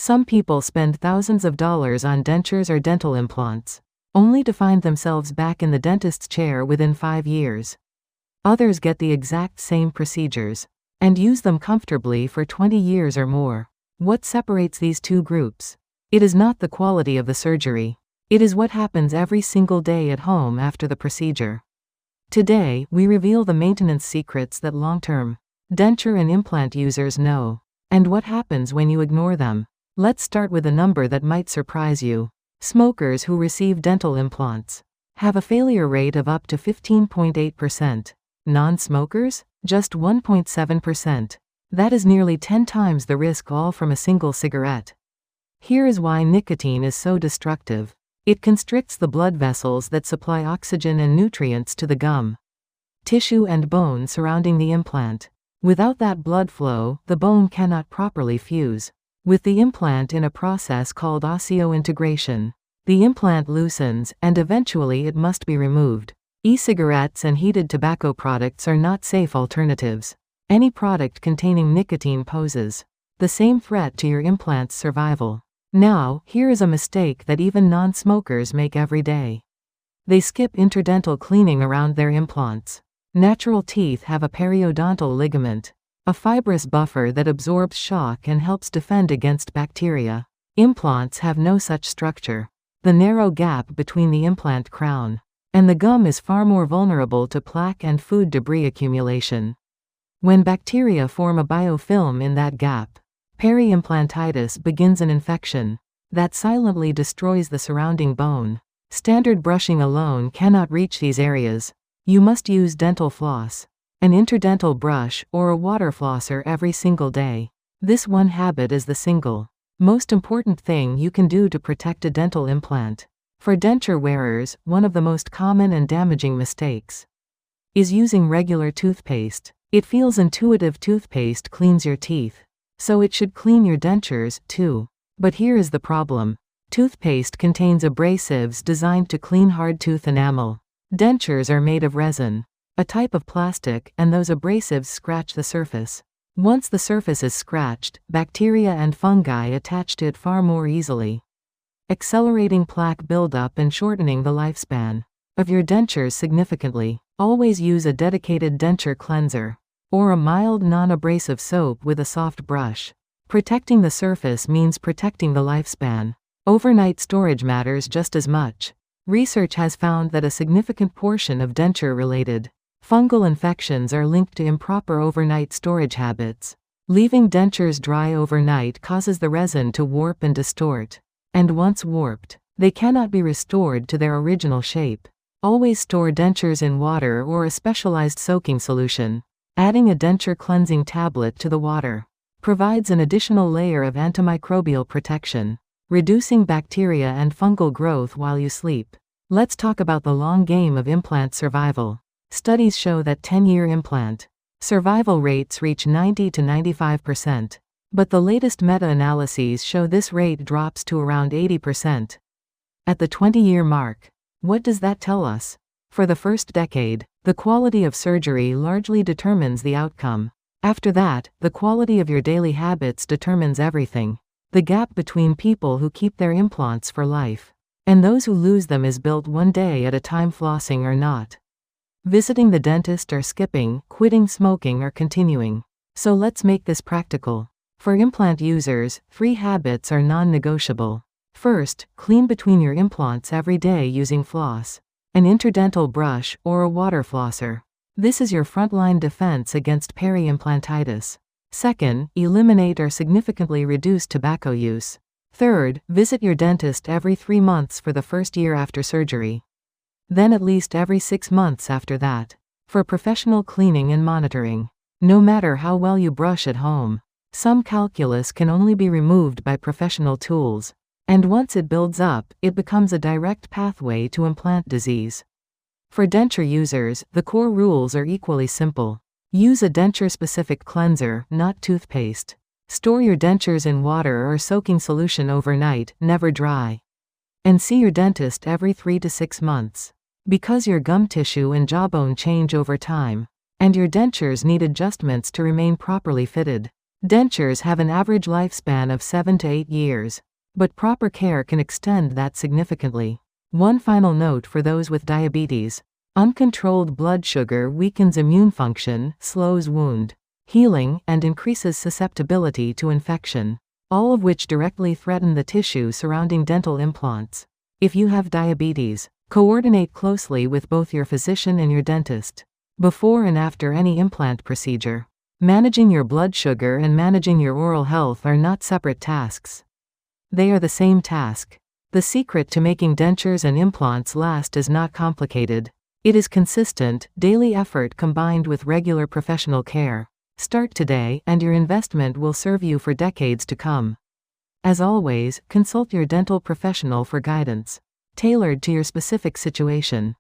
Some people spend thousands of dollars on dentures or dental implants, only to find themselves back in the dentist's chair within 5 years. Others get the exact same procedures and use them comfortably for 20 years or more. What separates these two groups? It is not the quality of the surgery. It is what happens every single day at home after the procedure. Today, we reveal the maintenance secrets that long-term denture and implant users know, and what happens when you ignore them. Let's start with a number that might surprise you. Smokers who receive dental implants have a failure rate of up to 15.8%. Non-smokers? Just 1.7%. That is nearly 10 times the risk, all from a single cigarette. Here is why nicotine is so destructive. It constricts the blood vessels that supply oxygen and nutrients to the gum, tissue and bone surrounding the implant. Without that blood flow, the bone cannot properly fuse with the implant in a process called osseointegration. The implant loosens, and eventually it must be removed. E-cigarettes and heated tobacco products are not safe alternatives. Any product containing nicotine poses the same threat to your implant's survival. Now, here is a mistake that even non-smokers make every day. They skip interdental cleaning around their implants. Natural teeth have a periodontal ligament, a fibrous buffer that absorbs shock and helps defend against bacteria. Implants have no such structure. The narrow gap between the implant crown and the gum is far more vulnerable to plaque and food debris accumulation. When bacteria form a biofilm in that gap, peri-implantitis begins, an infection that silently destroys the surrounding bone. Standard brushing alone cannot reach these areas. You must use dental floss, an interdental brush, or a water flosser every single day. This one habit is the single most important thing you can do to protect a dental implant. For denture wearers, one of the most common and damaging mistakes is using regular toothpaste. It feels intuitive. Toothpaste cleans your teeth, so it should clean your dentures, too. But here is the problem. Toothpaste contains abrasives designed to clean hard tooth enamel. Dentures are made of resin, a type of plastic, and those abrasives scratch the surface. Once the surface is scratched, bacteria and fungi attach to it far more easily, accelerating plaque buildup and shortening the lifespan of your dentures significantly. Always use a dedicated denture cleanser or a mild non-abrasive soap with a soft brush. Protecting the surface means protecting the lifespan. Overnight storage matters just as much. Research has found that a significant portion of denture-related fungal infections are linked to improper overnight storage habits. Leaving dentures dry overnight causes the resin to warp and distort, and once warped, they cannot be restored to their original shape. Always store dentures in water or a specialized soaking solution. Adding a denture cleansing tablet to the water provides an additional layer of antimicrobial protection, reducing bacteria and fungal growth while you sleep. Let's talk about the long game of implant survival. Studies show that 10-year implant survival rates reach 90 to 95%. But the latest meta-analyses show this rate drops to around 80%. At the 20-year mark, what does that tell us? For the first decade, the quality of surgery largely determines the outcome. After that, the quality of your daily habits determines everything. The gap between people who keep their implants for life and those who lose them is built one day at a time. Flossing or not, visiting the dentist or skipping, quitting smoking or continuing. So let's make this practical. For implant users, 3 habits are non-negotiable. First, clean between your implants every day using floss, an interdental brush, or a water flosser. This is your frontline defense against peri-implantitis. Second, eliminate or significantly reduce tobacco use. Third, visit your dentist every 3 months for the first year after surgery. Then at least every 6 months after that, for professional cleaning and monitoring. No matter how well you brush at home, some calculus can only be removed by professional tools. And once it builds up, it becomes a direct pathway to implant disease. For denture users, the core rules are equally simple. Use a denture-specific cleanser, not toothpaste. Store your dentures in water or soaking solution overnight, never dry. And see your dentist every 3 to 6 months. Because your gum tissue and jawbone change over time, and your dentures need adjustments to remain properly fitted. Dentures have an average lifespan of 7 to 8 years. But proper care can extend that significantly. One final note for those with diabetes. Uncontrolled blood sugar weakens immune function, slows wound healing, and increases susceptibility to infection, all of which directly threaten the tissue surrounding dental implants. If you have diabetes, coordinate closely with both your physician and your dentist before and after any implant procedure. Managing your blood sugar and managing your oral health are not separate tasks. They are the same task. The secret to making dentures and implants last is not complicated. It is consistent, daily effort combined with regular professional care. Start today, and your investment will serve you for decades to come. As always, consult your dental professional for guidance tailored to your specific situation.